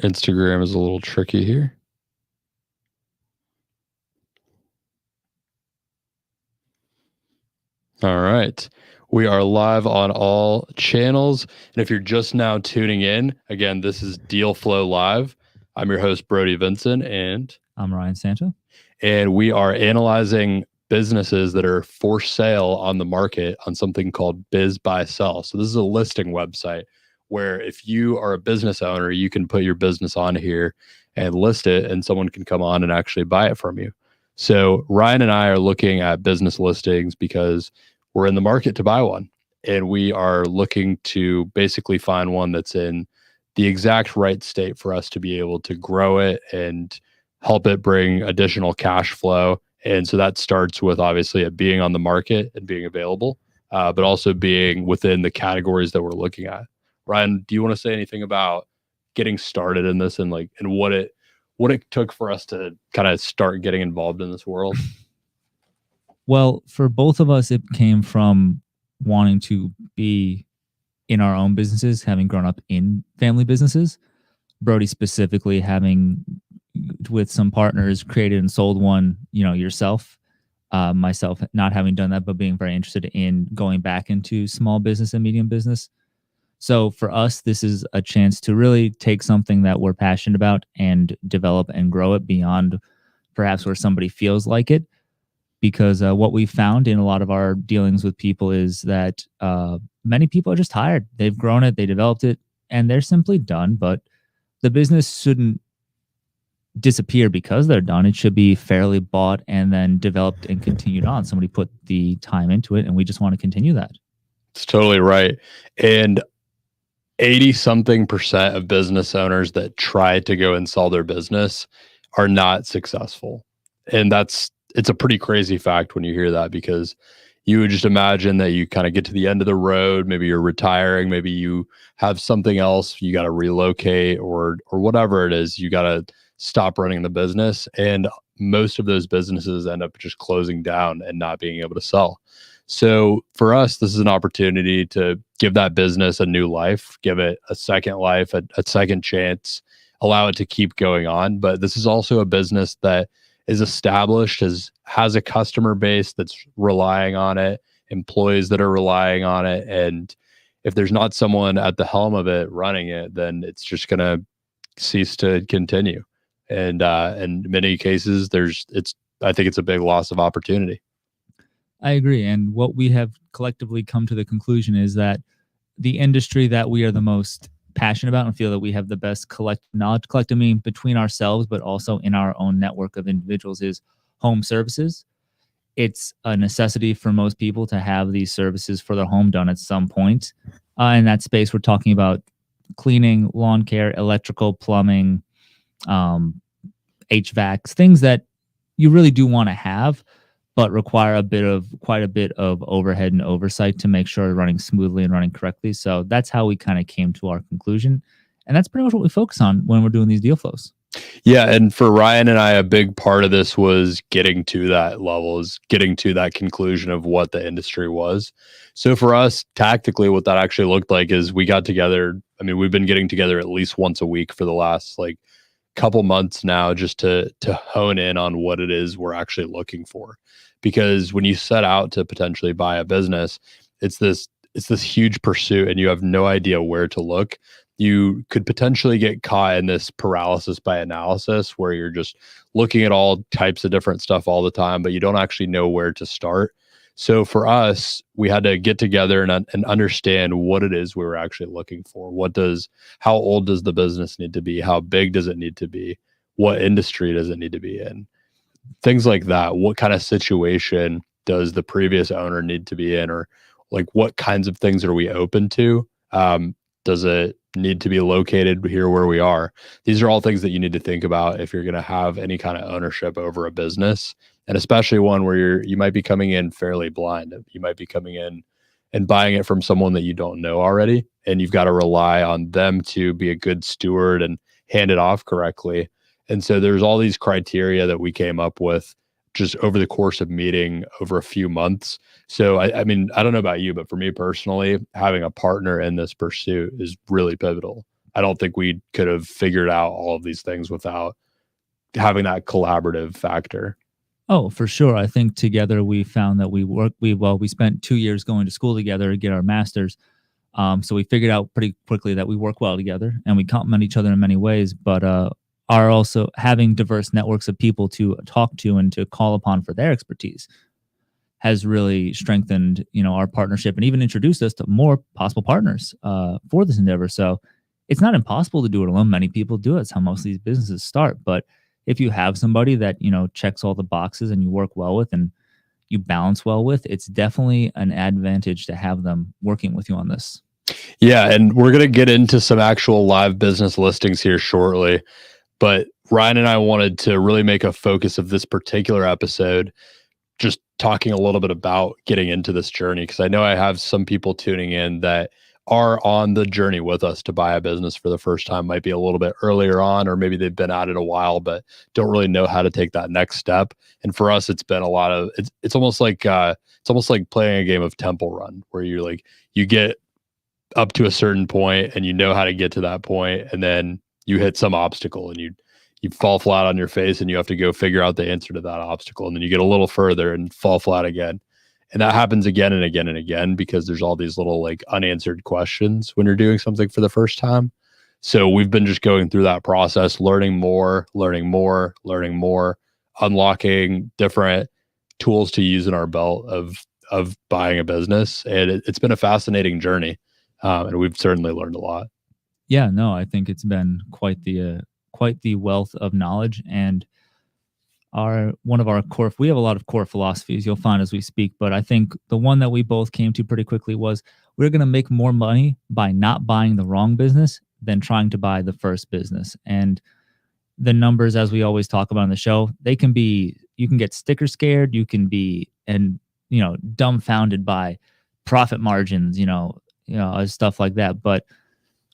Instagram is a little tricky here. All right. We are live on all channels. And if you're just now tuning in, again, this is Deal Flow Live. I'm your host, Brody Vincent, I'm Ryan Santa. And we are analyzing businesses that are for sale on the market on something called Biz Buy Sell. So this is a listing website where if you are a business owner, you can put your business on here and list it, and someone can come on and actually buy it from you. So Ryan and I are looking at business listings because we're in the market to buy one. And we are looking to basically find one that's in the exact right state for us to be able to grow it and help it bring additional cash flow. And so that starts with obviously it being on the market and being available, but also being within the categories that we're looking at. Ryan, do you want to say anything about getting started in this and what it took for us to kind of start getting involved in this world? Well, for both of us, it came from wanting to be in our own businesses, having grown up in family businesses. Brody specifically having, with some partners, created and sold one, yourself. Myself not having done that, but being very interested in going back into small business and medium business. So for us, this is a chance to really take something that we're passionate about and develop and grow it beyond perhaps where somebody feels like it. Because what we found in a lot of our dealings with people is that many people are just tired. They've grown it, they developed it, and they're simply done. But the business shouldn't disappear because they're done. It should be fairly bought and then developed and continued on. Somebody put the time into it, and we just want to continue that. It's totally right. And 80 something percent of business owners that try to go and sell their business are not successful. And it's a pretty crazy fact when you hear that, because you would just imagine that you kind of get to the end of the road. Maybe you're retiring, maybe you have something else, you got to relocate or whatever it is, you got to stop running the business. And most of those businesses end up just closing down and not being able to sell. So for us, this is an opportunity to give that business a new life, give it a second life, a second chance, allow it to keep going on. But this is also a business that is established, has a customer base that's relying on it, employees that are relying on it. And if there's not someone at the helm of it running it, then it's just going to cease to continue. And in many cases, I think it's a big loss of opportunity. I agree. And what we have collectively come to the conclusion is that the industry that we are the most passionate about and feel that we have the best knowledge collective between ourselves, but also in our own network of individuals, is home services. It's a necessity for most people to have these services for their home done at some point. In that space, we're talking about cleaning, lawn care, electrical, plumbing, HVACs, things that you really do want to have, but require quite a bit of overhead and oversight to make sure they're running smoothly and running correctly. So that's how we kind of came to our conclusion. And that's pretty much what we focus on when we're doing these deal flows. Yeah. And for Ryan and I, a big part of this was getting to that level, is getting to that conclusion of what the industry was. So for us, tactically, what that actually looked like is we got together. I mean, we've been getting together at least once a week for the last couple months now, just to hone in on what it is we're actually looking for. Because when you set out to potentially buy a business, it's this huge pursuit and you have no idea where to look. You could potentially get caught in this paralysis by analysis where you're just looking at all types of different stuff all the time, but you don't actually know where to start. So for us, we had to get together and understand what it is we were actually looking for. How old does the business need to be? How big does it need to be? What industry does it need to be in? Things like that. What kind of situation does the previous owner need to be in? Or what kinds of things are we open to? Does it need to be located here where we are? These are all things that you need to think about if you're going to have any kind of ownership over a business, and especially one where you might be coming in fairly blind. You might be coming in and buying it from someone that you don't know already, and you've got to rely on them to be a good steward and hand it off correctly. And so there's all these criteria that we came up with just over the course of meeting over a few months. So I mean, I don't know about you, but for me personally, having a partner in this pursuit is really pivotal. I don't think we could have figured out all of these things without having that collaborative factor. Oh, for sure. I think together we found that we spent 2 years going to school together to get our masters. So we figured out pretty quickly that we work well together and we complement each other in many ways, but are also having diverse networks of people to talk to and to call upon for their expertise has really strengthened, our partnership and even introduced us to more possible partners for this endeavor. So it's not impossible to do it alone. Many people do it. It's how most of these businesses start. But if you have somebody that, checks all the boxes and you work well with and you balance well with, it's definitely an advantage to have them working with you on this. Yeah, and we're going to get into some actual live business listings here shortly. But Ryan and I wanted to really make a focus of this particular episode, just talking a little bit about getting into this journey, because I know I have some people tuning in that are on the journey with us to buy a business for the first time, might be a little bit earlier on, or maybe they've been at it a while, but don't really know how to take that next step. And for us, it's been a lot of, it's almost like playing a game of Temple Run, where you get up to a certain point and you know how to get to that point, and then you hit some obstacle and you fall flat on your face and you have to go figure out the answer to that obstacle. And then you get a little further and fall flat again. And that happens again and again and again, because there's all these little unanswered questions when you're doing something for the first time. So we've been just going through that process, learning more, unlocking different tools to use in our belt of buying a business. And it's been a fascinating journey. And we've certainly learned a lot. Yeah, no, I think it's been quite the wealth of knowledge, and we have a lot of core philosophies you'll find as we speak, but I think the one that we both came to pretty quickly was we're going to make more money by not buying the wrong business than trying to buy the first business. And the numbers, as we always talk about on the show, you can get sticker scared, you can be dumbfounded by profit margins, stuff like that. But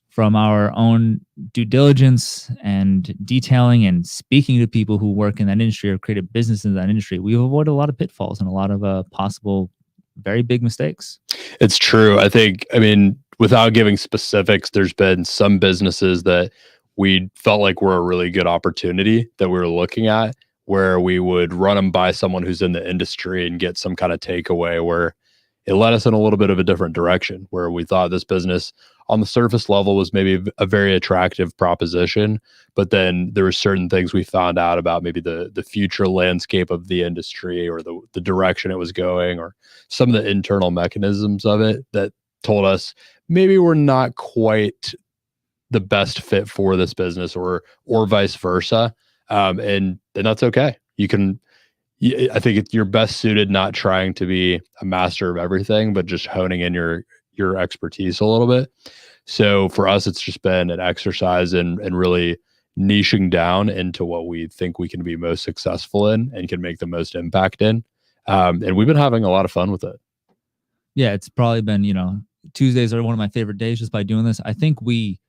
from our own due diligence and detailing and speaking to people who work in that industry or create a business in that industry, we've avoided a lot of pitfalls and a lot of possible very big mistakes. It's true. I mean, without giving specifics, there's been some businesses that we felt like were a really good opportunity that we were looking at, where we would run them by someone who's in the industry and get some kind of takeaway where it led us in a little bit of a different direction, where we thought this business on the surface level was maybe a very attractive proposition, but then there were certain things we found out about maybe the future landscape of the industry, or the direction it was going, or some of the internal mechanisms of it that told us maybe we're not quite the best fit for this business, or vice versa. And that's okay. I think you're best suited not trying to be a master of everything, but just honing in your expertise a little bit. So for us, it's just been an exercise in really niching down into what we think we can be most successful in and can make the most impact in. And we've been having a lot of fun with it. Yeah, it's probably been, Tuesdays are one of my favorite days just by doing this. I think we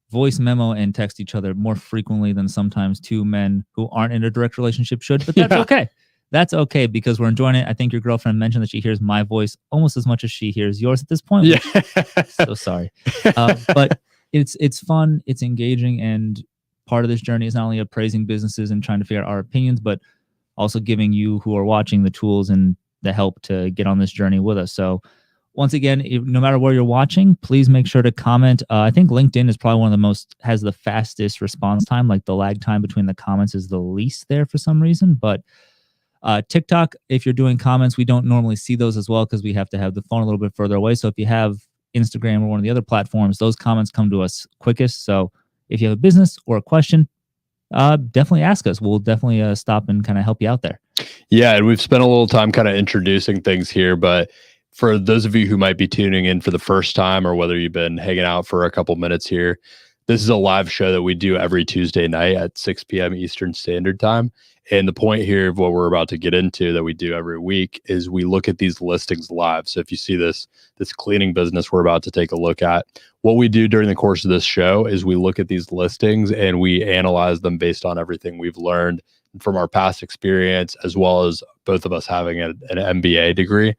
voice memo and text each other more frequently than sometimes two men who aren't in a direct relationship should, but that's okay. That's okay, because we're enjoying it. I think your girlfriend mentioned that she hears my voice almost as much as she hears yours at this point. Yeah. So sorry. But it's fun, it's engaging, and part of this journey is not only appraising businesses and trying to figure out our opinions, but also giving you who are watching the tools and the help to get on this journey with us. So once again, no matter where you're watching, please make sure to comment. I think LinkedIn is probably one of the has the fastest response time. Like the lag time between the comments is the least there for some reason, but TikTok, if you're doing comments, we don't normally see those as well because we have to have the phone a little bit further away. So if you have Instagram or one of the other platforms, those comments come to us quickest. So if you have a business or a question, definitely ask us. We'll definitely stop and kind of help you out there. Yeah, and we've spent a little time kind of introducing things here, but for those of you who might be tuning in for the first time, or whether you've been hanging out for a couple minutes here, this is a live show that we do every Tuesday night at 6 p.m. Eastern Standard Time. And the point here of what we're about to get into that we do every week is we look at these listings live. So if you see this cleaning business we're about to take a look at, what we do during the course of this show is we look at these listings and we analyze them based on everything we've learned from our past experience, as well as both of us having an MBA degree.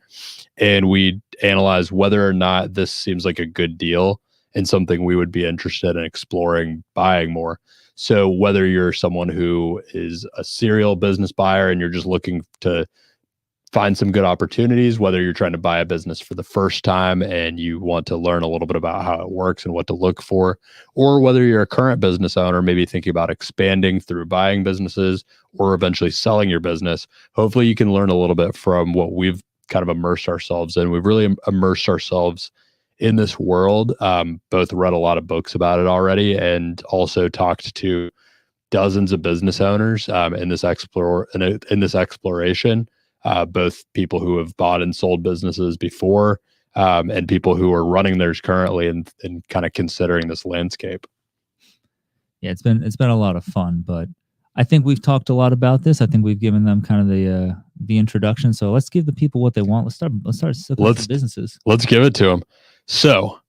And we analyze whether or not this seems like a good deal and something we would be interested in exploring buying more. So whether you're someone who is a serial business buyer and you're just looking to find some good opportunities, whether you're trying to buy a business for the first time and you want to learn a little bit about how it works and what to look for, or whether you're a current business owner, maybe thinking about expanding through buying businesses or eventually selling your business, hopefully you can learn a little bit from what we've kind of immersed ourselves in. We've really immersed ourselves in this world, both read a lot of books about it already and also talked to dozens of business owners in this exploration. Both people who have bought and sold businesses before, and people who are running theirs currently and kind of considering this landscape. Yeah, it's been a lot of fun, but I think we've talked a lot about this. I think we've given them kind of the introduction. So let's give the people what they want. Let's start with businesses. Let's give it to them. So,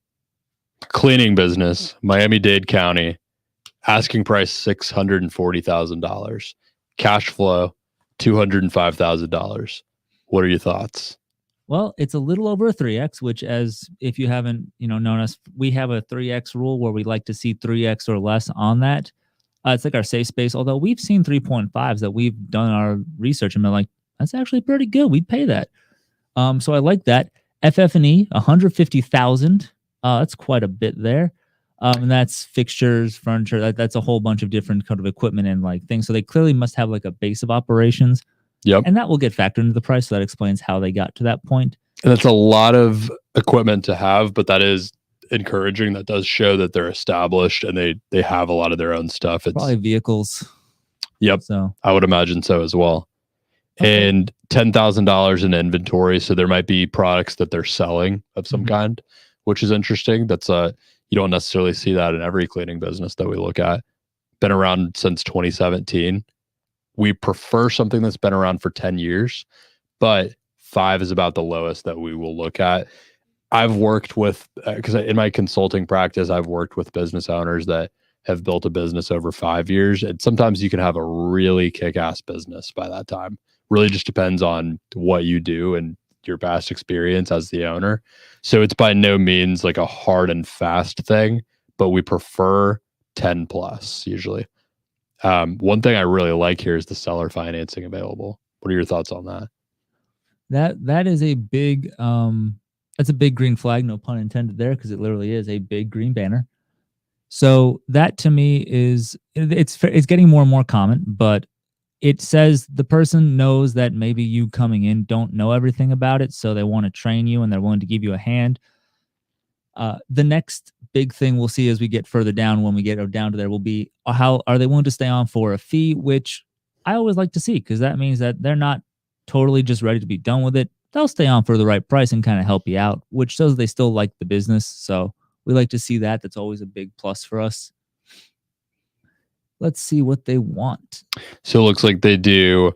cleaning business, Miami-Dade County, asking price $640,000, cash flow $205,000. What are your thoughts? Well, it's a little over a 3x, which, as if you haven't known us, we have a 3x rule where we like to see 3x or less on that. It's like our safe space. Although we've seen 3.5s that we've done our research and been like, that's actually pretty good. We'd pay that. So I like that. FF&E, $150,000. That's quite a bit there. And that's fixtures, furniture. That's a whole bunch of different kind of equipment and like things. So they clearly must have like a base of operations. Yep. And that will get factored into the price. So that explains how they got to that point. And that's a lot of equipment to have, but that is encouraging. That does show that they're established and they have a lot of their own stuff. It's probably vehicles. Yep. So I would imagine so as well. Okay. And $10,000 in inventory. So there might be products that they're selling of some kind, which is interesting. That's you don't necessarily see that in every cleaning business that we look at. Been around since 2017. We prefer something that's been around for 10 years, but 5 is about the lowest that we will look at. I've worked with, because in my consulting practice, I've worked with business owners that have built a business over 5 years. And sometimes you can have a really kick-ass business by that time. Really just depends on what you do and your past experience as the owner. So it's by no means like a hard and fast thing, but we prefer 10 plus usually. One thing I really like here is the seller financing available. What are your thoughts on that? That is a big that's a big green flag, no pun intended there, because it literally is a big green banner. So that to me is it's getting more and more common, but it says the person knows that maybe you coming in don't know everything about it, so they want to train you and they're willing to give you a hand. The next big thing we'll see as we get further down, when we get down to there, will be how are they willing to stay on for a fee, which I always like to see, because that means that they're not totally just ready to be done with it. They'll stay on for the right price and kind of help you out, which shows they still like the business. So we like to see that. That's always a big plus for us. Let's see what they want. So it looks like they do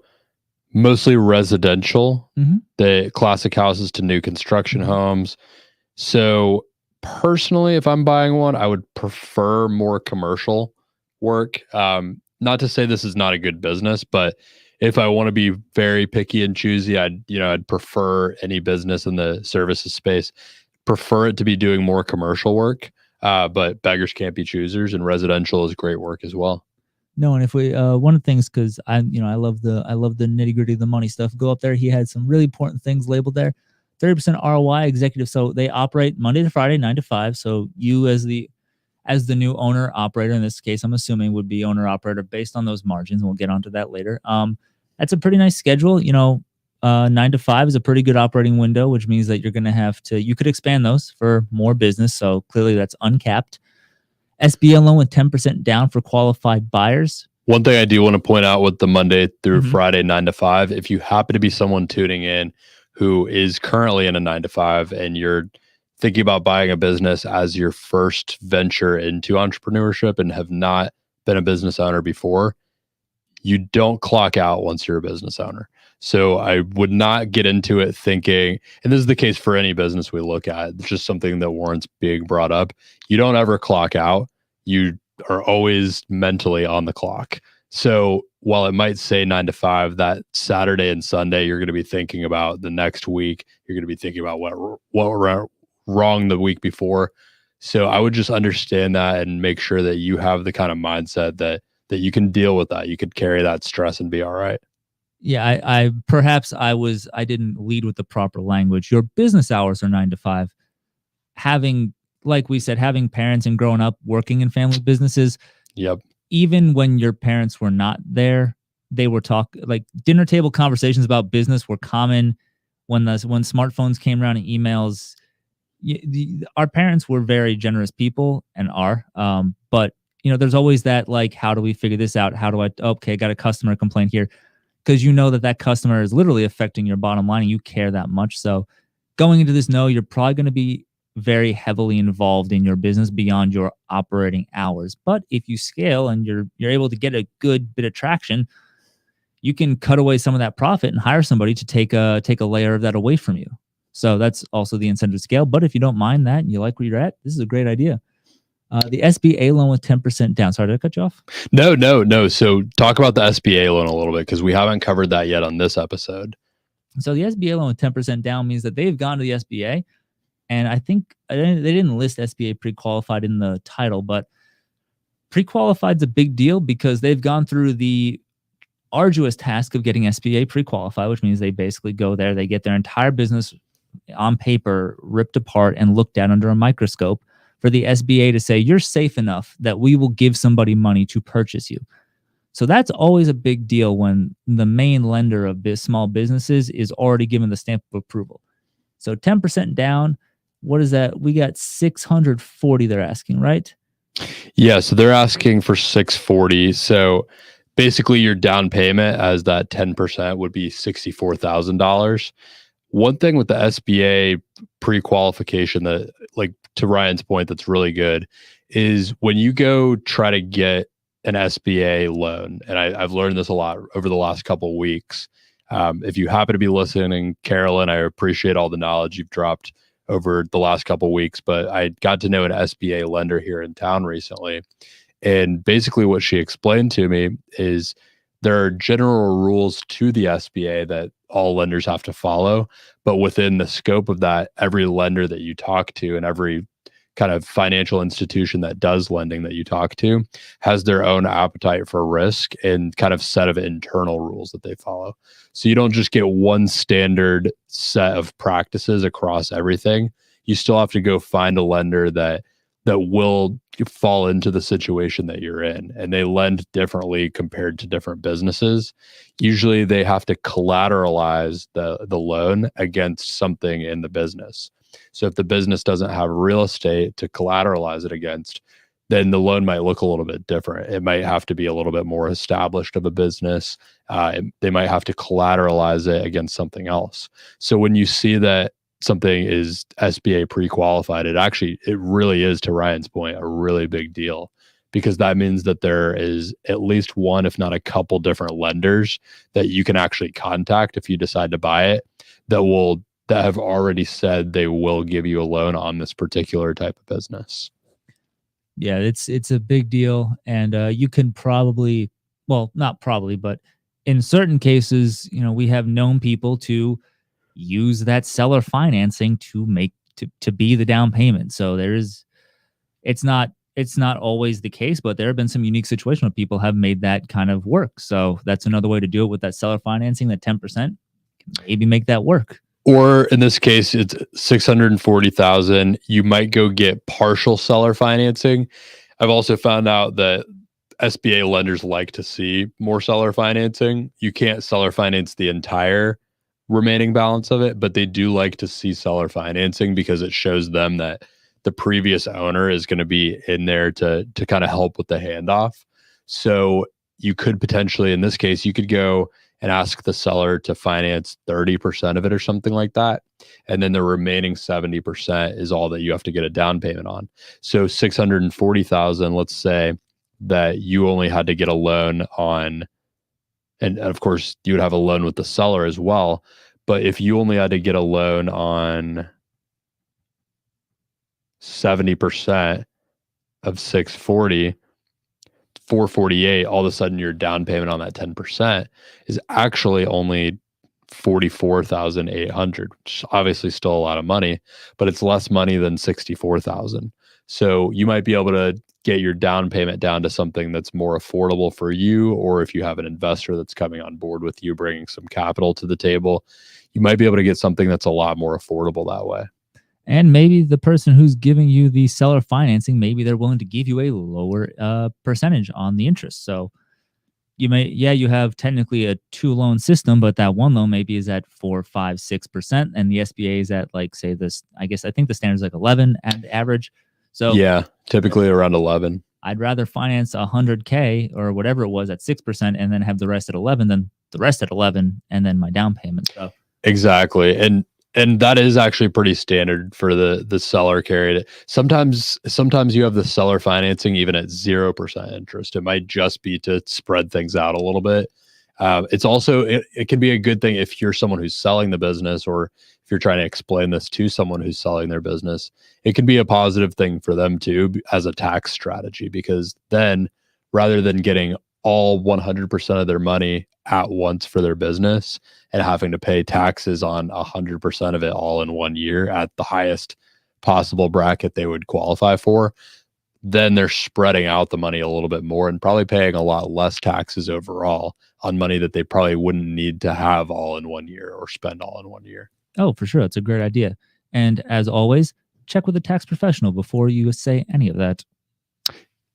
mostly residential, the classic houses to new construction homes. So personally, if I'm buying one, I would prefer more commercial work. Not to say this is not a good business, but if I want to be very picky and choosy, I'd prefer any business in the services space, prefer it to be doing more commercial work. But beggars can't be choosers, and residential is great work as well. No, and if we one of the things, because I love the nitty gritty of the money stuff. Go up there. He had some really important things labeled there. 30% ROI executive. So they operate Monday to Friday, 9 to 5. So you as the new owner operator, in this case, I'm assuming would be owner operator based on those margins. We'll get onto that later. That's a pretty nice schedule. 9 to 5 is a pretty good operating window, which means that you're going to you could expand those for more business. So clearly that's uncapped. SBA loan with 10% down for qualified buyers. One thing I do want to point out with the Monday through Friday 9 to 5, if you happen to be someone tuning in who is currently in a 9 to 5 and you're thinking about buying a business as your first venture into entrepreneurship and have not been a business owner before, you don't clock out once you're a business owner. So I would not get into it thinking, and this is the case for any business we look at, it's just something that warrants being brought up. You don't ever clock out. You are always mentally on the clock. So while it might say 9 to 5, that Saturday and Sunday, you're going to be thinking about the next week. You're going to be thinking about what went wrong the week before. So I would just understand that and make sure that you have the kind of mindset that you can deal with that. You could carry that stress and be all right. Yeah, I perhaps I didn't lead with the proper language. Your business hours are 9 to 5. Having, like we said, having parents and growing up working in family businesses, Yep. even when your parents were not there, they were like dinner table conversations about business were common when smartphones came around and emails. Our parents were very generous people and are, but there's always that, like, how do we figure this out? How do I, okay, got a customer complaint here, because that customer is literally affecting your bottom line and you care that much. So going into this, you're probably going to be very heavily involved in your business beyond your operating hours. But if you scale and you're able to get a good bit of traction, you can cut away some of that profit and hire somebody to take a layer of that away from you. So that's also the incentive scale. But if you don't mind that and you like where you're at, this is a great idea. The SBA loan with 10% down. Sorry, did I cut you off? No. So talk about the SBA loan a little bit, because we haven't covered that yet on this episode. So the SBA loan with 10% down means that they've gone to the SBA, and I think they didn't list SBA pre-qualified in the title, but pre-qualified is a big deal because they've gone through the arduous task of getting SBA pre-qualified, which means they basically go there, they get their entire business on paper ripped apart and looked at under a microscope for the SBA to say, you're safe enough that we will give somebody money to purchase you. So that's always a big deal when the main lender of small businesses is already given the stamp of approval. So 10% down, what is that? We got 640 they're asking, right? Yeah, so they're asking for 640. So basically your down payment as that 10% would be $64,000. One thing with the SBA pre-qualification that, like, to Ryan's point, that's really good is when you go try to get an SBA loan, and I've learned this a lot over the last couple of weeks. If you happen to be listening, Carolyn, I appreciate all the knowledge you've dropped over the last couple of weeks, but I got to know an SBA lender here in town recently. And basically what she explained to me is there are general rules to the SBA that all lenders have to follow, but within the scope of that, every lender that you talk to and every kind of financial institution that does lending that you talk to has their own appetite for risk and kind of set of internal rules that they follow. So you don't just get one standard set of practices across everything. You still have to go find a lender that will fall into the situation that you're in, and they lend differently compared to different businesses. Usually they have to collateralize the loan against something in the business. So if the business doesn't have real estate to collateralize it against, then the loan might look a little bit different. It might have to be a little bit more established of a business. They might have to collateralize it against something else. So when you see that something is SBA pre-qualified, it really is, to Ryan's point, a really big deal, because that means that there is at least one, if not a couple different lenders that you can actually contact if you decide to buy it that have already said they will give you a loan on this particular type of business. Yeah, it's a big deal. And you can probably, well, not probably, but in certain cases, we have known people to use that seller financing to make to be the down payment. So it's not always the case, but there have been some unique situations where people have made that kind of work. So that's another way to do it with that seller financing, that 10%, maybe make that work. Or in this case, it's 640,000. You might go get partial seller financing. I've also found out that SBA lenders like to see more seller financing. You can't seller finance the entire remaining balance of it, but they do like to see seller financing because it shows them that the previous owner is going to be in there to kind of help with the handoff. So you could potentially, in this case, you could go and ask the seller to finance 30% of it or something like that. And then the remaining 70% is all that you have to get a down payment on. So 640,000, let's say that you only had to get a loan on, and of course you would have a loan with the seller as well. But if you only had to get a loan on 70% of 640, 448, all of a sudden your down payment on that 10% is actually only $44,800, which is obviously still a lot of money, but it's less money than $64,000. So you might be able to get your down payment down to something that's more affordable for you, or if you have an investor that's coming on board with you, bringing some capital to the table, you might be able to get something that's a lot more affordable that way. And maybe the person who's giving you the seller financing, maybe they're willing to give you a lower percentage on the interest. So you have technically a 2-loan system, but that one loan maybe is at 4, 5, 6%, and the SBA is at, like, say this. I think the standard is like 11 at the average. So yeah, typically around 11. I'd rather finance $100K or whatever it was at 6% and then have the rest at 11 than the rest at 11 and then my down payment. So exactly, and that is actually pretty standard for the seller carried. Sometimes you have the seller financing even at 0% interest. It might just be to spread things out a little bit. It's also, it can be a good thing if you're someone who's selling the business, or if you're trying to explain this to someone who's selling their business. It can be a positive thing for them too, as a tax strategy, because then rather than getting all 100% of their money at once for their business and having to pay taxes on 100% of it all in 1 year at the highest possible bracket they would qualify for, then they're spreading out the money a little bit more and probably paying a lot less taxes overall on money that they probably wouldn't need to have all in 1 year or spend all in 1 year. Oh, for sure. It's a great idea. And as always, check with a tax professional before you say any of that.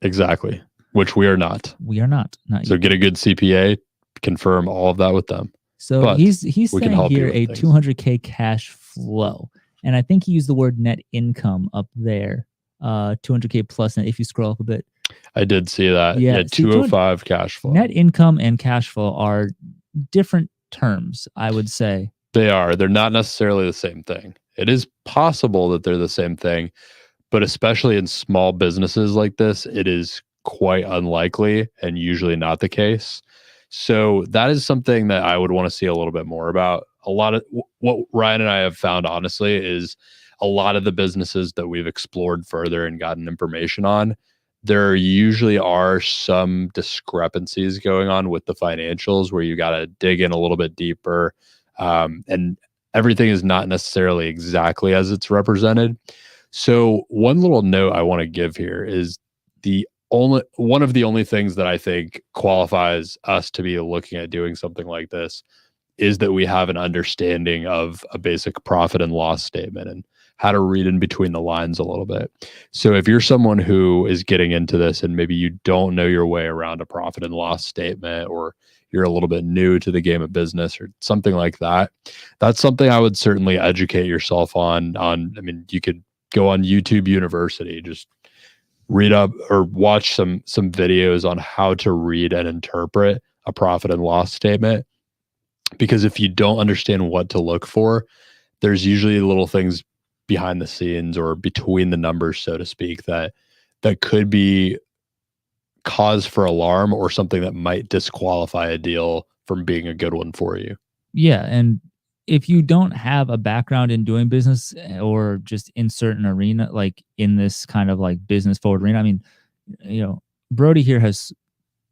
Exactly. Which we are not. We are not. So get a good CPA, confirm all of that with them. So but he's saying here a $200K cash flow. And I think he used the word net income up there. 200K plus net if you scroll up a bit. I did see that. Yeah, 205 cash flow. Net income and cash flow are different terms, I would say. They are. They're not necessarily the same thing. It is possible that they're the same thing, but especially in small businesses like this, it is quite unlikely and usually not the case. So that is something that I would want to see a little bit more about. A lot of what Ryan and I have found, honestly, is a lot of the businesses that we've explored further and gotten information on, there usually are some discrepancies going on with the financials where you got to dig in a little bit deeper. And everything is not necessarily exactly as it's represented. So one little note I want to give here is one of the only things that I think qualifies us to be looking at doing something like this is that we have an understanding of a basic profit and loss statement and how to read in between the lines a little bit. So if you're someone who is getting into this and maybe you don't know your way around a profit and loss statement, or you're a little bit new to the game of business or something like that, that's something I would certainly educate yourself on. I mean, you could go on YouTube University, just read up or watch some videos on how to read and interpret a profit and loss statement. Because if you don't understand what to look for, there's usually little things behind the scenes or between the numbers, so to speak, that could be cause for alarm or something that might disqualify a deal from being a good one for you. Yeah. And if you don't have a background in doing business or just in certain arena, like in this kind of like business forward arena, I mean, Brody here has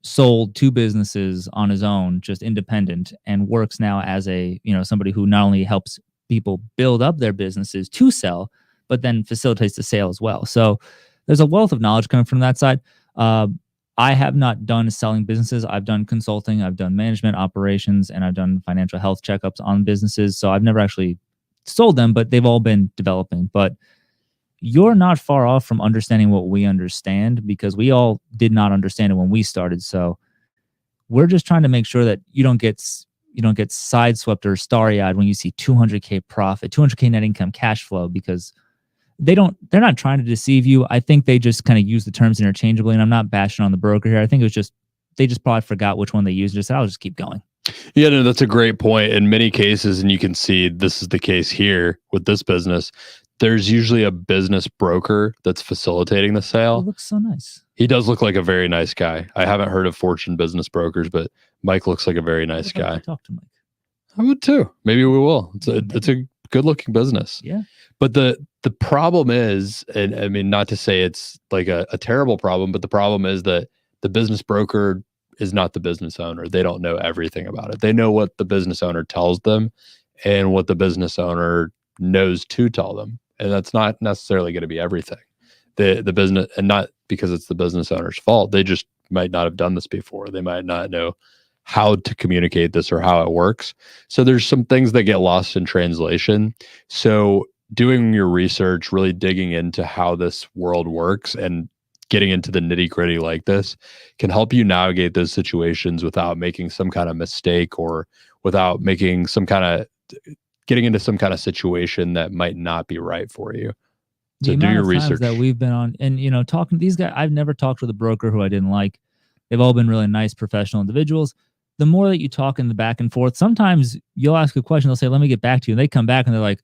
sold 2 businesses on his own, just independent, and works now as a, somebody who not only helps people build up their businesses to sell, but then facilitates the sale as well. So there's a wealth of knowledge coming from that side. I have not done selling businesses. I've done consulting, I've done management operations, and I've done financial health checkups on businesses. So I've never actually sold them, but they've all been developing. But you're not far off from understanding what we understand, because we all did not understand it when we started. So we're just trying to make sure that you don't get sideswept or starry-eyed when you see 200K profit, 200K net income, cash flow, because they're not trying to deceive you. I think they just kind of use the terms interchangeably, and I'm not bashing on the broker here. I think it was just, they just probably forgot which one they used and just said, I'll just keep going. Yeah, no, that's a great point. In many cases, and you can see this is the case here with this business, there's usually a business broker that's facilitating the sale. It looks so nice. He does look like a very nice guy. I haven't heard of Fortune Business Brokers, but Mike looks like a very nice guy. Talk to Mike. I would too. Maybe we will. It's a good looking business. Yeah. But the problem is, and I mean, not to say it's like a terrible problem, but the problem is that the business broker is not the business owner. They don't know everything about it. They know what the business owner tells them and what the business owner knows to tell them. And that's not necessarily going to be everything. The business, and not because it's the business owner's fault. They just might not have done this before. They might not know how to communicate this or how it works. So there's some things that get lost in translation. So doing your research, really digging into how this world works and getting into the nitty gritty like this can help you navigate those situations without making some kind of mistake or without making some kind of getting into some kind of situation that might not be right for you. So do your research. That we've been on, and talking to these guys, I've never talked with a broker who I didn't like. They've all been really nice, professional individuals. The more that you talk in the back and forth, sometimes you'll ask a question, they'll say, let me get back to you. And they come back and they're like,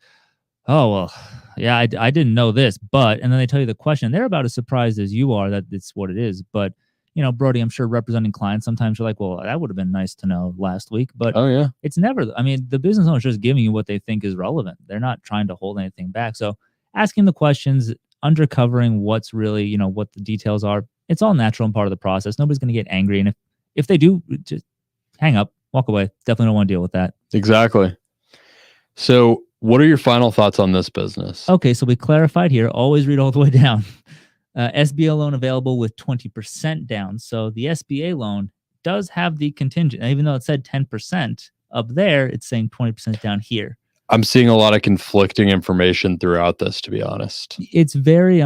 oh, well, yeah, I didn't know this, but, and then they tell you the question. They're about as surprised as you are that it's what it is. But, Brody, I'm sure representing clients, sometimes you're like, well, that would have been nice to know last week. But oh yeah, it's never, the business owner's just giving you what they think is relevant. They're not trying to hold anything back. So asking the questions, undercovering what's really, what the details are, it's all natural and part of the process. Nobody's going to get angry. And if they do, just hang up, walk away. Definitely don't want to deal with that. Exactly. So what are your final thoughts on this business? Okay, so we clarified here. Always read all the way down. SBA loan available with 20% down. So the SBA loan does have the contingent. Even though it said 10% up there, it's saying 20% down here. I'm seeing a lot of conflicting information throughout this, to be honest. It's very,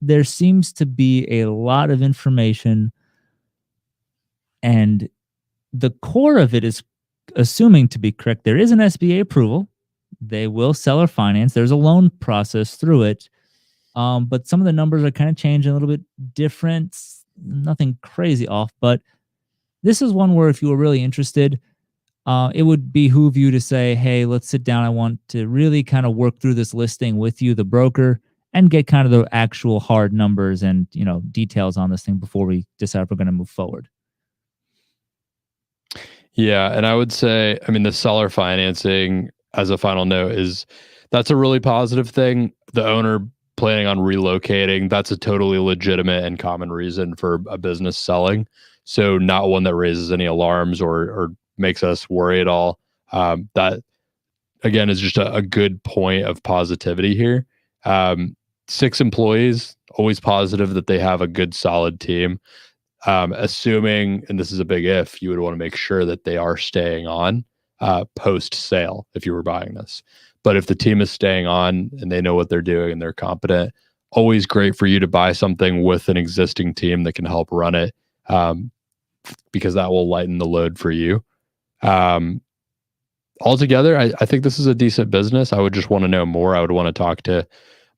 there seems to be a lot of information, and the core of it is assuming to be correct. There is an SBA approval. They will seller finance. There's a loan process through it. But some of the numbers are kind of changing a little bit different. Nothing crazy off, but this is one where if you were really interested, it would behoove you to say, hey, let's sit down. I want to really kind of work through this listing with you, the broker, and get kind of the actual hard numbers and, details on this thing before we decide if we're going to move forward. Yeah. And I would say, the seller financing as a final note that's a really positive thing. The owner planning on relocating, that's a totally legitimate and common reason for a business selling. So not one that raises any alarms or makes us worry at all. That again is just a good point of positivity here. 6 employees, always positive that they have a good solid team. Assuming, and this is a big if, you would want to make sure that they are staying on post sale if you were buying this. But if the team is staying on and they know what they're doing and they're competent, always great for you to buy something with an existing team that can help run it, because that will lighten the load for you. Altogether, I think this is a decent business. I would just want to know more. I would want to talk to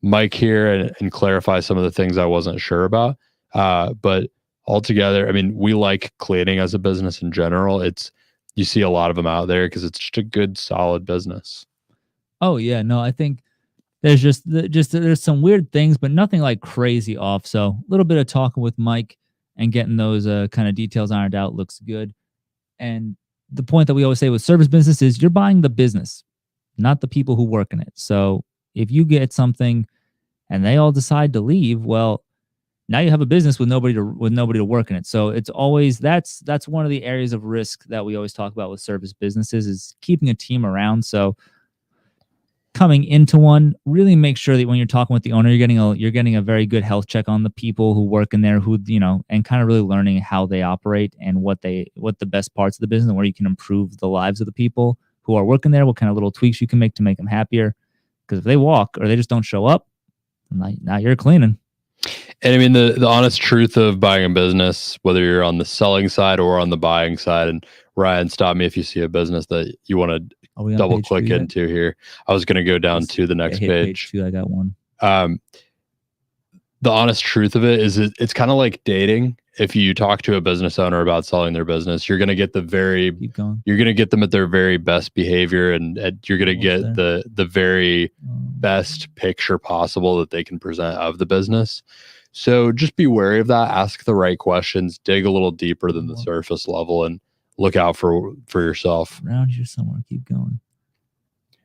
Mike here and clarify some of the things I wasn't sure about. But altogether, we like cleaning as a business in general. You see a lot of them out there because it's just a good, solid business. Oh yeah, no, I think there's there's some weird things, but nothing like crazy off. So a little bit of talking with Mike and getting those kind of details ironed out looks good. And the point that we always say with service business is you're buying the business, not the people who work in it. So if you get something and they all decide to leave, well, now you have a business with nobody to work in it. So it's always that's one of the areas of risk that we always talk about with service businesses is keeping a team around. So coming into one, really make sure that when you're talking with the owner, you're getting a very good health check on the people who work in there, and kind of really learning how they operate and what the best parts of the business and where you can improve the lives of the people who are working there, what kind of little tweaks you can make to make them happier. Because if they walk or they just don't show up, now you're cleaning. And the honest truth of buying a business, whether you're on the selling side or on the buying side, and Ryan, stop me if you see a business that you want to double click into here. I was going to go down to the next page. I got one. The honest truth of it is it's kind of like dating. If you talk to a business owner about selling their business, you're going to get you're going to get them at their very best behavior, and you're going to get the very best picture possible that they can present of the business. So just be wary of that. Ask the right questions, dig a little deeper than the surface level, and look out for yourself. Around here somewhere. Keep going.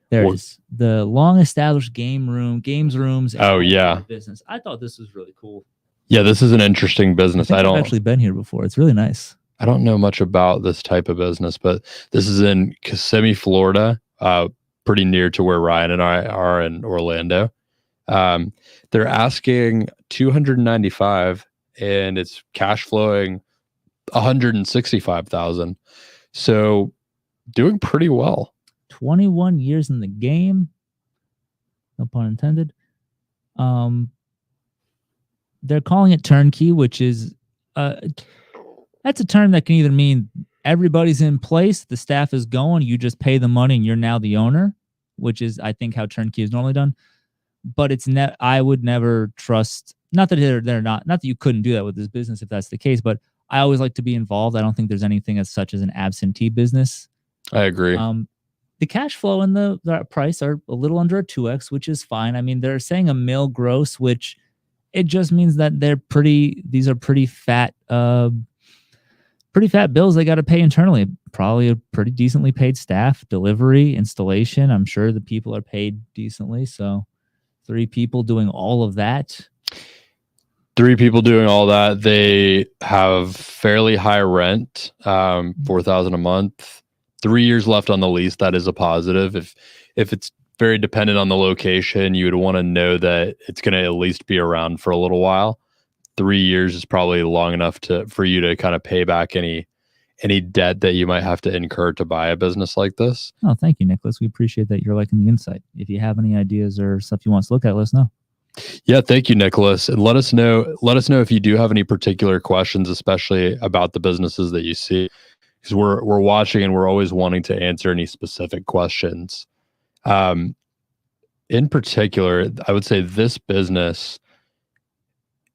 There is the long established games rooms. Oh yeah. Business. I thought this was really cool. Yeah, this is an interesting business. I've actually been here before. It's really nice. I don't know much about this type of business, but this is in Kissimmee, Florida, pretty near to where Ryan and I are in Orlando. Um, they're asking 295, and it's cash flowing 165,000. So doing pretty well. 21 years in the game. No pun intended. They're calling it turnkey, which is that's a term that can either mean everybody's in place, the staff is going, you just pay the money and you're now the owner, which is I think how turnkey is normally done. But it's I would never trust, not that they're not that you couldn't do that with this business if that's the case, but I always like to be involved. I don't think there's anything as such as an absentee business. I agree. The cash flow and the price are a little under a 2x, which is fine. I mean, they're saying $1 million gross, which it just means that these are pretty fat bills they got to pay internally. Probably a pretty decently paid staff, delivery, installation. I'm sure the people are paid decently. So 3 people doing all of that. 3 people doing all that. They have fairly high rent, $4,000 a month. 3 years left on the lease. That is a positive. If it's very dependent on the location, you would want to know that it's going to at least be around for a little while. 3 years is probably long enough for you to kind of pay back any debt that you might have to incur to buy a business like this. Oh, thank you, Nicholas. We appreciate that you're liking the insight. If you have any ideas or stuff you want us to look at, let us know. Yeah, thank you, Nicholas. And let us know if you do have any particular questions, especially about the businesses that you see. Because we're watching and we're always wanting to answer any specific questions. In particular, I would say this business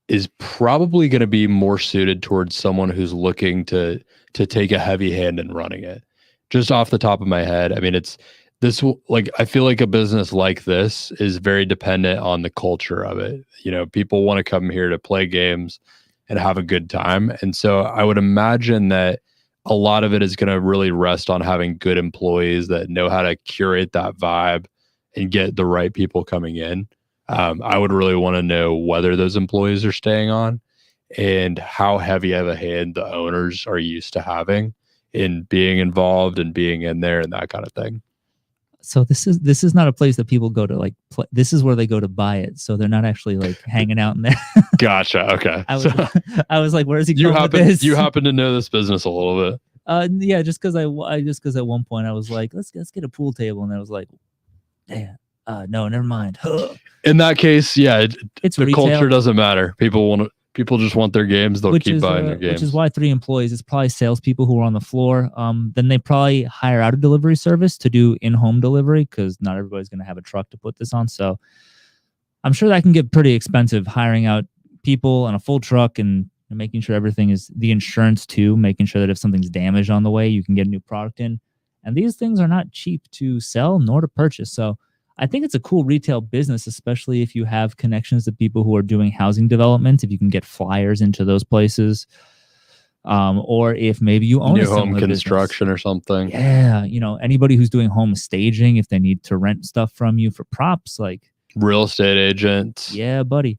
is probably going to be more suited towards someone who's looking to take a heavy hand in running it. Just off the top of my head, I mean, I feel like a business like this is very dependent on the culture of it. You know, people want to come here to play games and have a good time. And so I would imagine that a lot of it is going to really rest on having good employees that know how to curate that vibe and get the right people coming in. I would really want to know whether those employees are staying on and how heavy of a hand the owners are used to having in being involved and being in there and that kind of thing. So this is not a place that people go to like play. This is where they go to buy it. So they're not actually like hanging out in there. Gotcha. Okay. I was like, where is he? You happen to know this business a little bit. Yeah, just because at one point I was like, let's get a pool table, and I was like, damn, no, never mind. In that case, yeah, it's the retail. Culture doesn't matter. People just want their games. They'll keep buying their games. Which is why 3 employees. It's probably salespeople who are on the floor. Then they probably hire out a delivery service to do in-home delivery because not everybody's going to have a truck to put this on. So I'm sure that can get pretty expensive, hiring out people and a full truck and making sure everything is the insurance too, making sure that if something's damaged on the way, you can get a new product in. And these things are not cheap to sell nor to purchase. So I think it's a cool retail business, especially if you have connections to people who are doing housing development, if you can get flyers into those places, or if maybe you own new home construction business or something. Yeah, anybody who's doing home staging, if they need to rent stuff from you for props, like real estate agents. Yeah, buddy.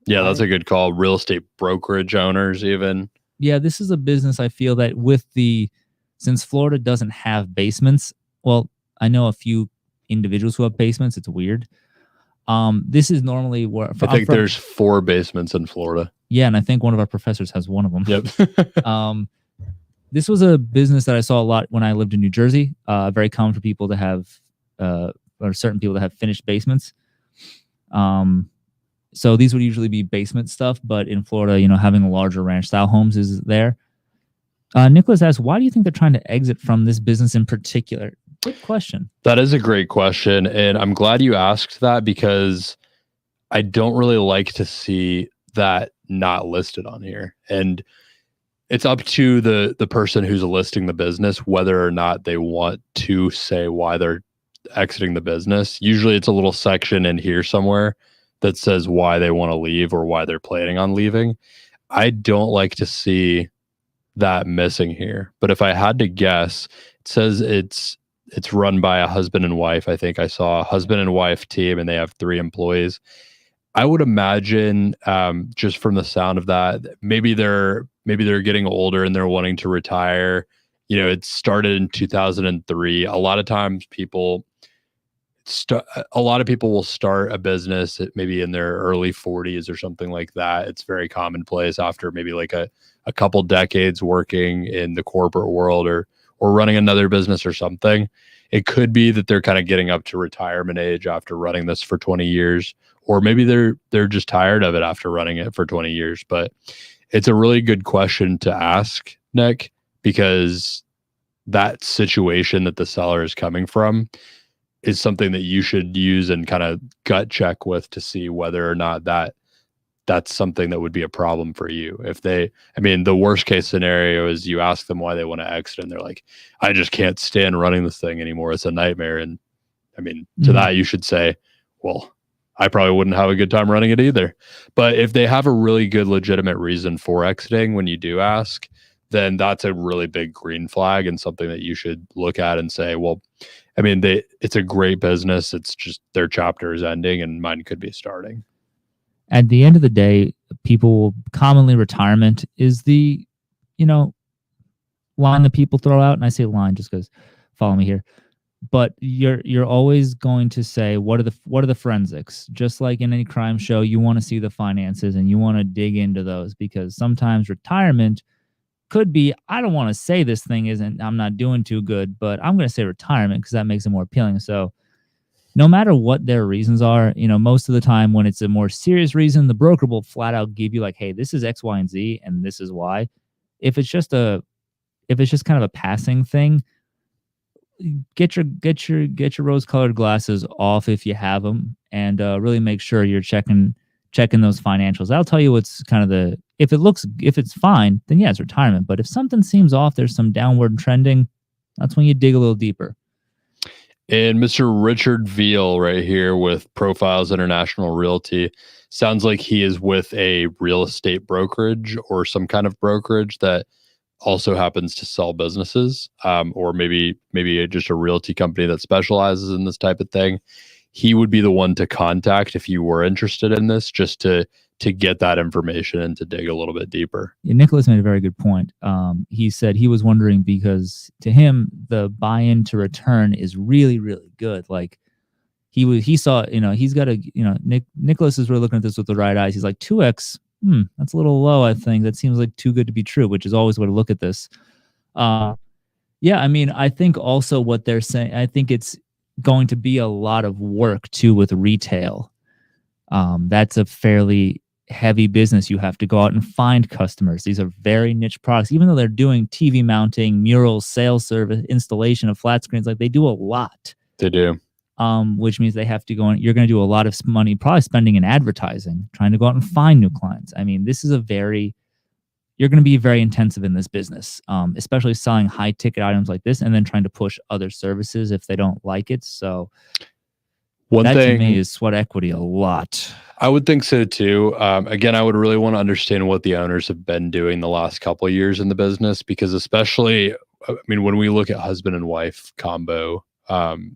Yeah, that's a good call. Real estate brokerage owners, even. Yeah, this is a business I feel that since Florida doesn't have basements, well, I know a few individuals who have basements. It's weird. This is normally where I think there's 4 basements in Florida. Yeah, and I think one of our professors has one of them. Yep. This was a business that I saw a lot when I lived in New Jersey. Very common for people to have, or certain people to have finished basements. So these would usually be basement stuff, but in Florida, having larger ranch style homes is there. Nicholas asks, why do you think they're trying to exit from this business in particular? Good question. That is a great question. And I'm glad you asked that because I don't really like to see that not listed on here. And it's up to the person who's listing the business, whether or not they want to say why they're exiting the business. Usually it's a little section in here somewhere that says why they want to leave or why they're planning on leaving. I don't like to see that missing here. But if I had to guess, it says it's run by a husband and wife. I think I saw a husband and wife team and they have 3 employees. I would imagine just from the sound of that, maybe they're maybe they're getting older and they're wanting to retire. It started in 2003. A lot of people will start a business maybe in their early 40s or something like that. It's very commonplace after maybe like a couple decades working in the corporate world or running another business or something. It could be that they're kind of getting up to retirement age after running this for 20 years, or maybe they're just tired of it after running it for 20 years. But it's a really good question to ask, Nick, because that situation that the seller is coming from is something that you should use and kind of gut check with to see whether or not that's something that would be a problem for you. The worst case scenario is you ask them why they want to exit and they're like, I just can't stand running this thing anymore. It's a nightmare. And to that you should say, well, I probably wouldn't have a good time running it either. But if they have a really good legitimate reason for exiting when you do ask, then that's a really big green flag and something that you should look at and say, well, it's a great business. It's just their chapter is ending and mine could be starting. At the end of the day, people commonly retirement is the, line that people throw out. And I say line just because follow me here. But you're always going to say, what are the forensics? Just like in any crime show, you want to see the finances and you want to dig into those, because sometimes retirement could be, I don't want to say this thing I'm not doing too good, but I'm going to say retirement because that makes it more appealing. So no matter what their reasons are, most of the time when it's a more serious reason, the broker will flat out give you like, hey, this is X, Y, and Z, and this is why. If it's just kind of a passing thing, get your rose-colored glasses off if you have them, and really make sure you're checking those financials. I'll tell you what's kind of if it's fine, then yeah, it's retirement. But if something seems off, there's some downward trending, that's when you dig a little deeper. And Mr. Richard Veal right here with Profiles International Realty sounds like he is with a real estate brokerage or some kind of brokerage that also happens to sell businesses, or maybe just a realty company that specializes in this type of thing. He would be the one to contact if you were interested in this, just to get that information and to dig a little bit deeper. Yeah, Nicholas made a very good point. He said he was wondering because to him, the buy-in to return is really, really good. Like he saw, he's got Nicholas is really looking at this with the right eyes. He's like 2x. That's a little low. I think that seems like too good to be true, which is always the way to look at this. I think also what they're saying, I think it's going to be a lot of work too with retail. That's a fairly heavy business. You have to go out and find customers. These are very niche products, even though they're doing TV mounting, murals, sales service, installation of flat screens. Like they do a lot. They do. Which means they have to go and you're going to do a lot of money, probably spending in advertising, trying to go out and find new clients. This is you're going to be very intensive in this business, especially selling high ticket items like this and then trying to push other services if they don't like it. So that to me is sweat equity a lot. I would think so too. Again, I would really want to understand what the owners have been doing the last couple of years in the business, because especially, when we look at husband and wife combo,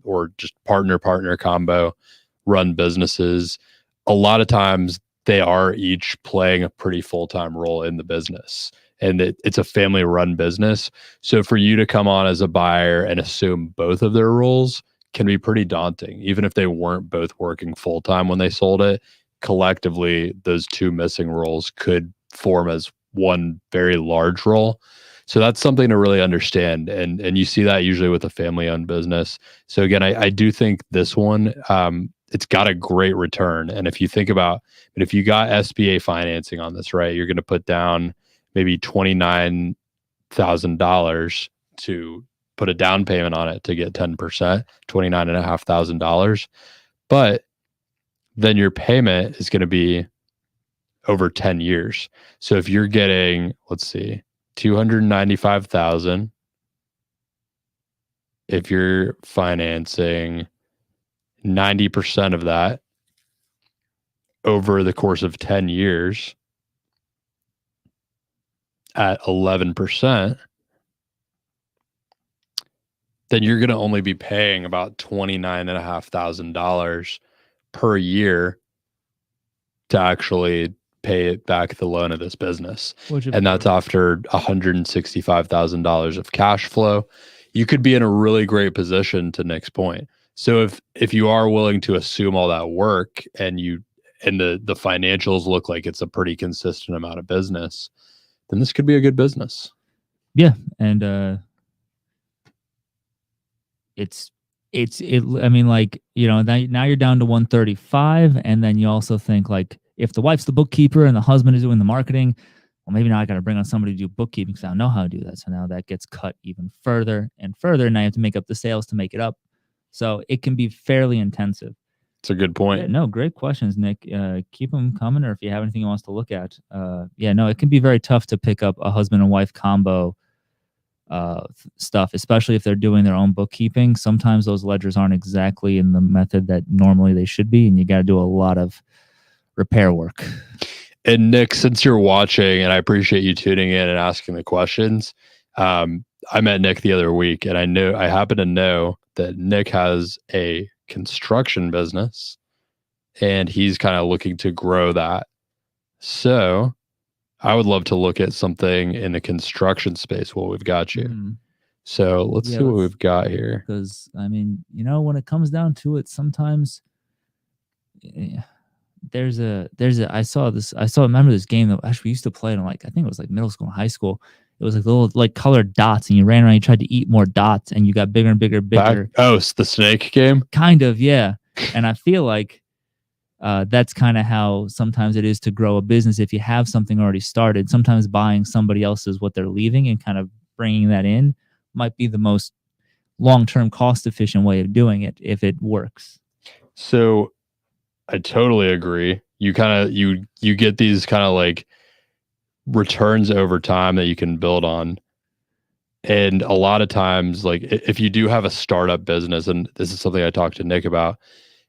or just partner combo run businesses, a lot of times they are each playing a pretty full-time role in the business, and it's a family run business. So for you to come on as a buyer and assume both of their roles can be pretty daunting. Even if they weren't both working full-time when they sold it, collectively those two missing roles could form as one very large role. So that's something to really understand. And you see that usually with a family-owned business. So again, I do think this one, it's got a great return. And if you think about, if you got SBA financing on this, right, you're going to put down maybe $29,000 to put a down payment on it to get 10%, $29,500. But then your payment is going to be over 10 years. So if you're getting, let's see, $295,000, if you're financing 90% of that over the course of 10 years at 11%, then you're going to only be paying about $29,500 per year to actually pay back the loan of this business. Which, of And that's course, after $165,000 of cash flow. You could be in a really great position, to Nick's point. So if you are willing to assume all that work and the financials look like it's a pretty consistent amount of business, then this could be a good business. yeah, and I mean, like, you know, now you're down to 135, and then you also think, like, if the wife's the bookkeeper and the husband is doing the marketing, well, maybe now I got to bring on somebody to do bookkeeping because I don't know how to do that. So now that gets cut even further and further, and I have to make up the sales to make it up. So it can be fairly intensive. It's a good point. Yeah, no, great questions, Nick. Keep them coming, or if you have anything you want us to look at. Yeah, no, it can be very tough to pick up a husband and wife combo stuff, especially if they're doing their own bookkeeping. Sometimes those ledgers aren't exactly in the method that normally they should be, and you got to do a lot of repair work. And Nick, since you're watching, and I appreciate you tuning in and asking the questions, I met Nick the other week, and I happen to know that Nick has a construction business, and he's kind of looking to grow that. So I would love to look at something in the construction space while we've got you. So let's see what we've got here. Because, I mean, you know, when it comes down to it, sometimes remember this game that actually we used to play it in, like, I think it was like middle school and high school. It was like little, like, colored dots, and you ran around, you tried to eat more dots, and you got bigger and bigger. It's the snake game? Kind of, yeah. And I feel like that's kind of how sometimes it is to grow a business. If you have something already started, sometimes buying somebody else's what they're leaving and kind of bringing that in might be the most long-term cost-efficient way of doing it if it works. So I totally agree. You kind of you get these kind of like returns over time that you can build on. And a lot of times, like, if you do have a startup business, and this is something I talked to Nick about,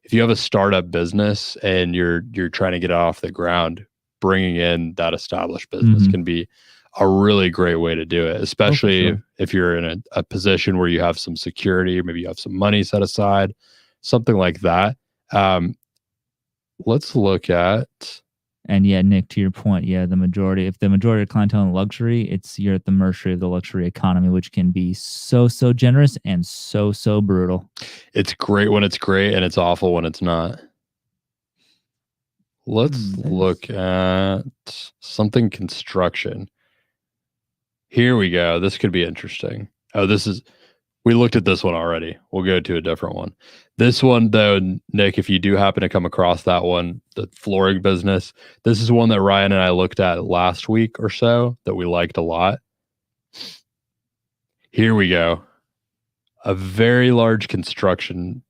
if you have a startup business and you're trying to get it off the ground, bringing in that established business can be a really great way to do it, especially if you're in a position where you have some security, or maybe you have some money set aside, something like that. Let's look at. And yeah, Nick, to your point, yeah, if the majority of clientele in luxury, you're at the mercy of the luxury economy, which can be so generous and so brutal. It's great when it's great, and it's awful when it's not. Let's look at something construction. Here we go. This could be interesting. We looked at this one already. We'll go to a different one. This one, though, Nick, if you do happen to come across that one, the flooring business, this is one that Ryan and I looked at last week or so that we liked a lot. Here we go. A very large construction,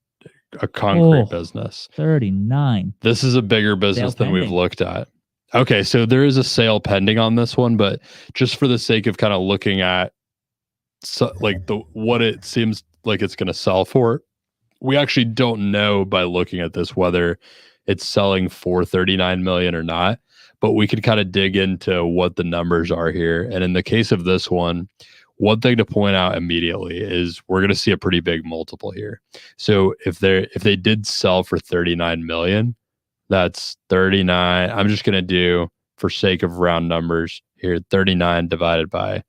a concrete business. 39. This is a bigger business than we've looked at. Okay, so there is a sale pending on this one, but just for the sake of kind of looking at what it seems like it's going to sell for, we actually don't know by looking at this whether it's selling for 39 million or not, but we could kind of dig into what the numbers are here. And in the case of this one thing to point out immediately is we're going to see a pretty big multiple here. So if they did sell for 39 million, that's 39. I'm just going to do, for sake of round numbers here, 39 divided by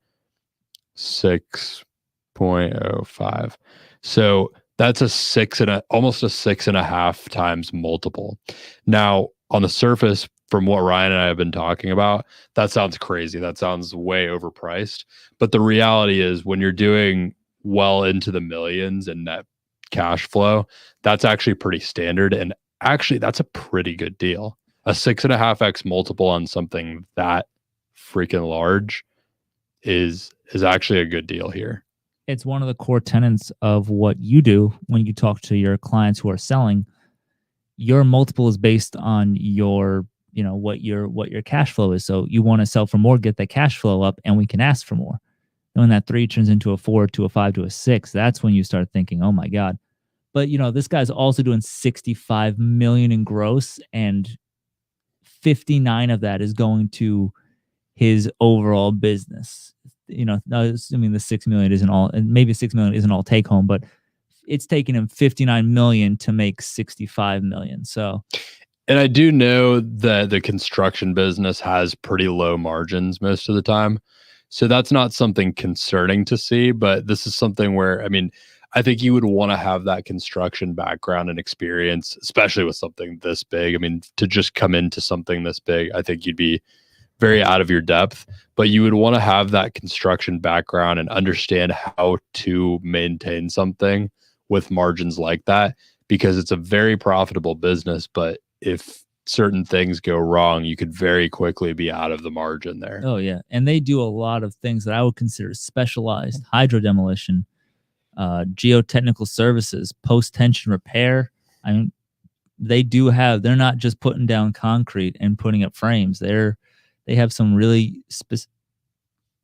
6.05. So that's almost a 6.5 times multiple. Now, on the surface, from what Ryan and I have been talking about, that sounds crazy. That sounds way overpriced. But the reality is, when you're doing well into the millions in net cash flow, that's actually pretty standard. And actually, that's a pretty good deal. A 6.5x multiple on something that freaking large is actually a good deal here. It's one of the core tenets of what you do when you talk to your clients who are selling. Your multiple is based on your, what your cash flow is. So you want to sell for more, get the cash flow up, and we can ask for more. And when that 3 turns into a 4, to a 5, to a 6, that's when you start thinking, oh my God. But this guy's also doing 65 million in gross, and 59 of that is going to his overall business. Assuming the 6 million isn't all, and maybe 6 million isn't all take home, but it's taking him 59 million to make 65 million. So, And I do know that the construction business has pretty low margins most of the time. So that's not something concerning to see, but this is something where, I mean, I think you would want to have that construction background and experience, especially with something this big. I mean, to just come into something this big, I think you'd be very out of your depth, but you would want to have that construction background and understand how to maintain something with margins like that because it's a very profitable business. But if certain things go wrong, you could very quickly be out of the margin there. Oh yeah, and they do a lot of things that I would consider specialized: hydro demolition, geotechnical services, post tension repair. I mean, they do have. They're not just putting down concrete and putting up frames. They have some really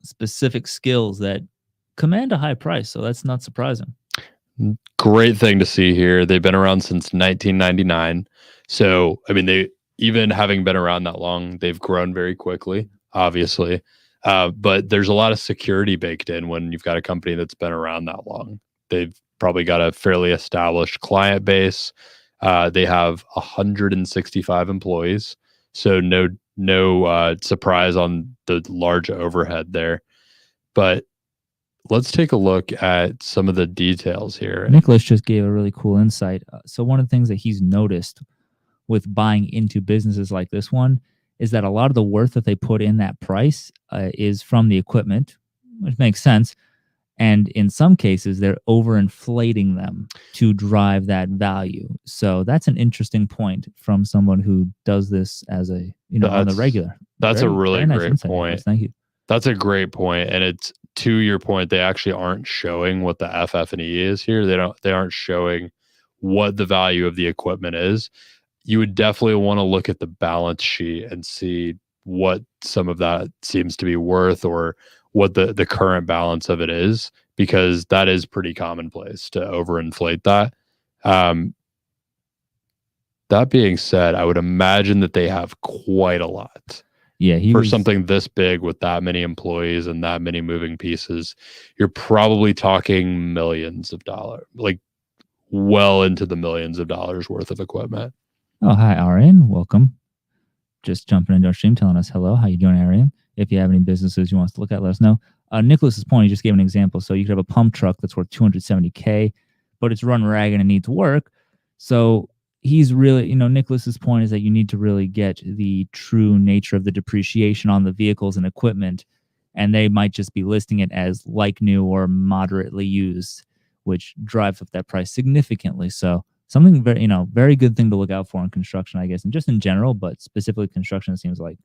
specific skills that command a high price. So that's not surprising. Great thing to see here. They've been around since 1999. So, I mean, they even having been around that long, they've grown very quickly, obviously. But there's a lot of security baked in when you've got a company that's been around that long. They've probably got a fairly established client base. They have 165 employees. So no surprise on the large overhead there. But let's take a look at some of the details here. Nicholas just gave a really cool insight. So one of the things that he's noticed with buying into businesses like this one is that a lot of the worth that they put in that price is from the equipment, which makes sense. And in some cases, they're overinflating them to drive that value. So that's an interesting point from someone who does this as a, on the regular. That's a really great point. Nicholas. Thank you. That's a great point. And it's to your point, they actually aren't showing what the FF&E is here. They aren't showing what the value of the equipment is. You would definitely want to look at the balance sheet and see what some of that seems to be worth or what the current balance of it is, because that is pretty commonplace to overinflate that. That being said, I would imagine that they have quite a lot. Yeah, for something this big with that many employees and that many moving pieces, you're probably talking millions of dollars, like well into the millions of dollars worth of equipment. Oh, hi, Arian. Welcome. Just jumping into our stream, telling us hello. How you doing, Arian? If you have any businesses you want us to look at, let us know. Nicholas's point, he just gave an example. So you could have a pump truck that's worth $270K, but it's run ragged and needs work. So he's really, Nicholas's point is that you need to really get the true nature of the depreciation on the vehicles and equipment, and they might just be listing it as like new or moderately used, which drives up that price significantly. So something very, very good thing to look out for in construction, I guess, and just in general, but specifically construction, it seems like.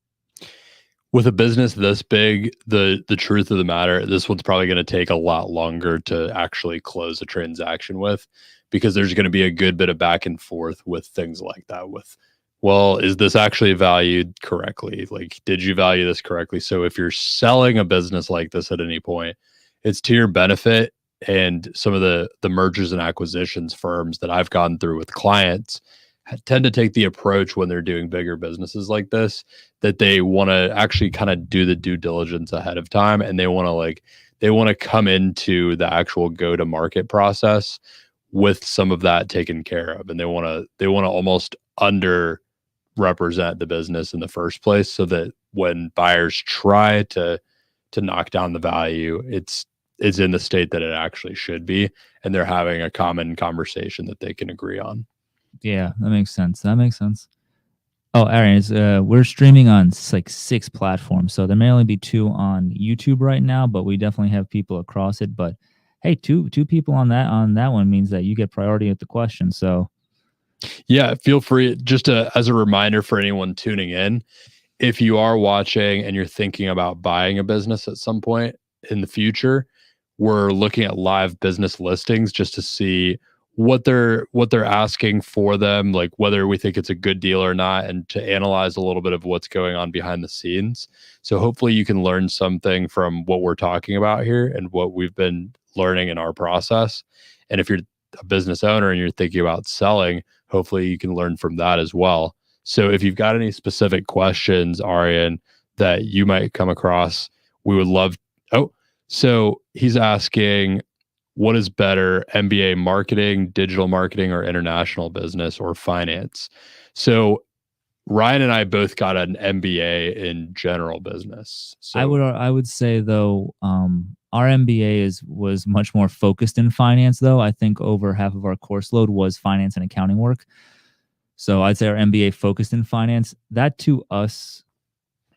With a business this big, the truth of the matter, this one's probably going to take a lot longer to actually close a transaction with, because there's going to be a good bit of back and forth with things like that. With, well, is this actually valued correctly? Like, did you value this correctly? So if you're selling a business like this at any point, it's to your benefit. And some of the mergers and acquisitions firms that I've gone through with clients tend to take the approach when they're doing bigger businesses like this, that they want to actually kind of do the due diligence ahead of time. And they want to come into the actual go-to-market process with some of that taken care of. And they want to almost underrepresent the business in the first place, so that when buyers try to knock down the value, it's in the state that it actually should be, and they're having a common conversation that they can agree on. Yeah, that makes sense. Oh, Aaron, we're streaming on like 6 platforms, so there may only be 2 on YouTube right now, but we definitely have people across it. But hey, two people on that one means that you get priority at the question. So yeah, feel free. Just as a reminder for anyone tuning in, if you are watching and you're thinking about buying a business at some point in the future, we're looking at live business listings just to see what they're asking for them, like whether we think it's a good deal or not, and to analyze a little bit of what's going on behind the scenes. So hopefully you can learn something from what we're talking about here and what we've been learning in our process. And if you're a business owner and you're thinking about selling, hopefully you can learn from that as well. So if you've got any specific questions, Arian, that you might come across, we would love. So he's asking, what is better, MBA marketing, digital marketing, or international business or finance? So Ryan and I both got an MBA in general business. So I would say though, our MBA was much more focused in finance though. I think over half of our course load was finance and accounting work. So I'd say our MBA focused in finance. That to us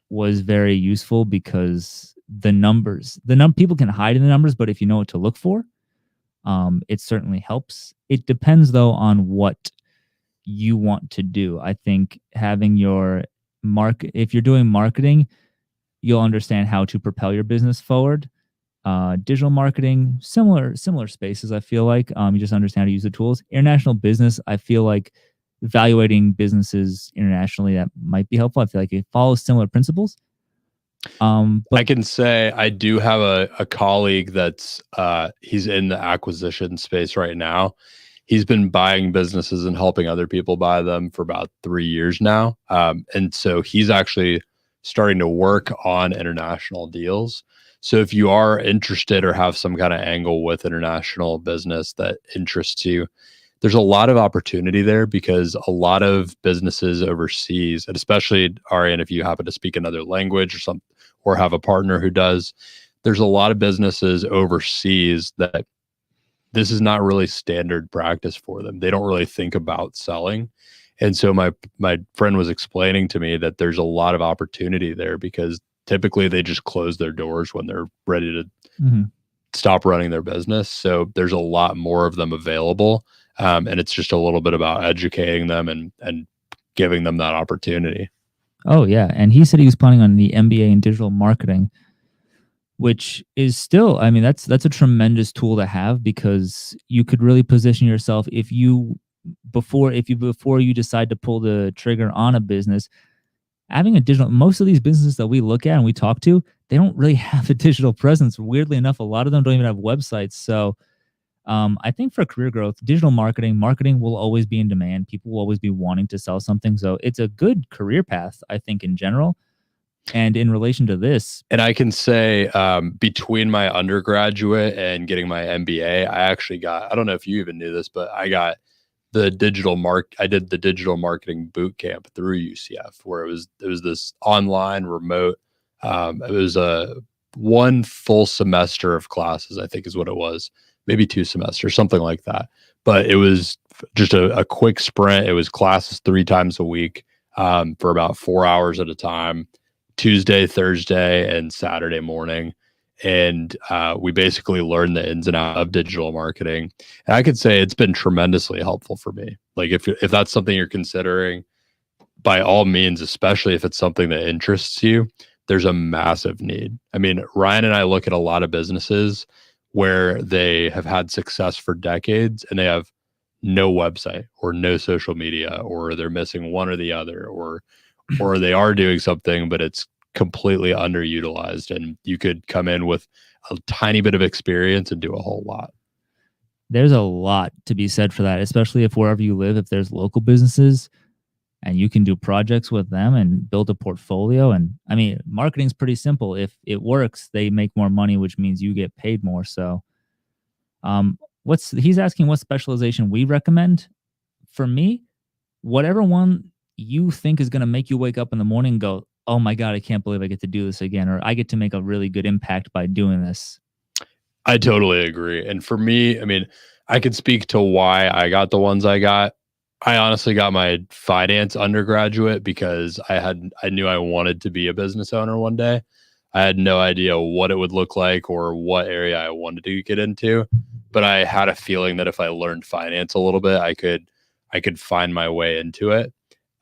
was very useful because people can hide in the numbers, but if you know what to look for, it certainly helps. It depends though on what you want to do. I think having your if you're doing marketing, you'll understand how to propel your business forward. Digital marketing, similar spaces. I feel like you just understand how to use the tools. International business, I feel like evaluating businesses internationally that might be helpful. I feel like it follows similar principles. But I can say I do have a colleague that's he's in the acquisition space right now. He's been buying businesses and helping other people buy them for about 3 years now. And so he's actually starting to work on international deals. So if you are interested or have some kind of angle with international business that interests you, there's a lot of opportunity there because a lot of businesses overseas, and especially Arian, if you happen to speak another language or have a partner who does, there's a lot of businesses overseas that this is not really standard practice for them. They don't really think about selling. And so my friend was explaining to me that there's a lot of opportunity there because typically they just close their doors when they're ready to stop running their business. So there's a lot more of them available. And it's just a little bit about educating them and giving them that opportunity. Oh yeah. And he said he was planning on the MBA in digital marketing, which is still, I mean, that's a tremendous tool to have because you could really position yourself before you decide to pull the trigger on a business, having a digital, most of these businesses that we look at and we talk to, they don't really have a digital presence. Weirdly enough, a lot of them don't even have websites. So I think for career growth, digital marketing will always be in demand. People will always be wanting to sell something. So it's a good career path, I think, in general. And in relation to this, and I can say between my undergraduate and getting my MBA, I actually got, I don't know if you even knew this, but I got I did the digital marketing boot camp through UCF, where it was this online remote. It was a 1 full semester of classes, I think is what it was, maybe 2 semesters, something like that. But it was just a quick sprint. It was classes 3 times a week for about 4 hours at a time, Tuesday, Thursday, and Saturday morning. And we basically learned the ins and outs of digital marketing. And I could say it's been tremendously helpful for me. Like if that's something you're considering, by all means, especially if it's something that interests you, there's a massive need. I mean, Ryan and I look at a lot of businesses where they have had success for decades and they have no website or no social media, or they're missing one or the other, or they are doing something, but it's completely underutilized, and you could come in with a tiny bit of experience and do a whole lot. There's a lot to be said for that, especially if wherever you live, if there's local businesses and you can do projects with them and build a portfolio. And I mean, marketing's pretty simple. If it works, they make more money, which means you get paid more. So he's asking what specialization we recommend. For me, whatever one you think is going to make you wake up in the morning and go, oh my God, I can't believe I get to do this again, or I get to make a really good impact by doing this. I totally agree. And for me, I mean, I could speak to why I got the ones I got. I honestly got my finance undergraduate because I knew I wanted to be a business owner one day. I had no idea what it would look like or what area I wanted to get into, but I had a feeling that if I learned finance a little bit, I could find my way into it.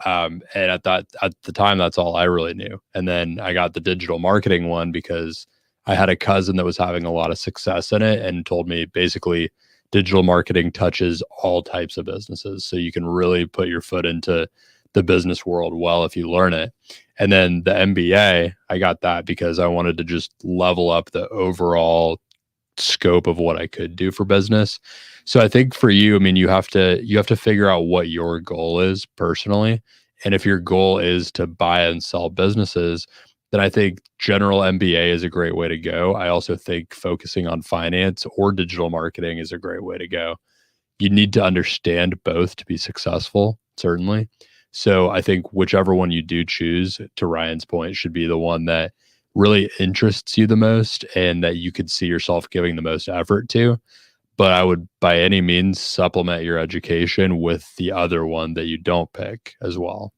And at the time, that's all I really knew. And then I got the digital marketing one because I had a cousin that was having a lot of success in it and told me basically digital marketing touches all types of businesses. So you can really put your foot into the business world well if you learn it. And then the MBA, I got that because I wanted to just level up the overall scope of what I could do for business. So I think for you, I mean, you have to figure out what your goal is personally. And if your goal is to buy and sell businesses, then I think general MBA is a great way to go. I also think focusing on finance or digital marketing is a great way to go. You need to understand both to be successful, certainly. So I think whichever one you do choose, to Ryan's point, should be the one that really interests you the most and that you could see yourself giving the most effort to. But I would by any means supplement your education with the other one that you don't pick as well.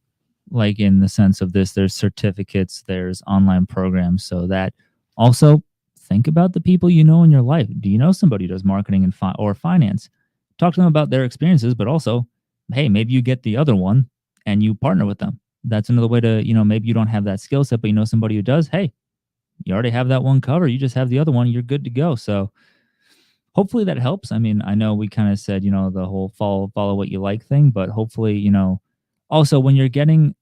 Like in the sense of this, there's certificates, there's online programs. So that also think about the people you know in your life. Do you know somebody who does marketing and or finance? Talk to them about their experiences, but also, hey, maybe you get the other one and you partner with them. That's another way to, maybe you don't have that skill set, but you know somebody who does. Hey, you already have that one covered. You just have the other one. You're good to go. So hopefully that helps. I mean, I know we kind of said, the whole follow what you like thing, but hopefully, also when you're getting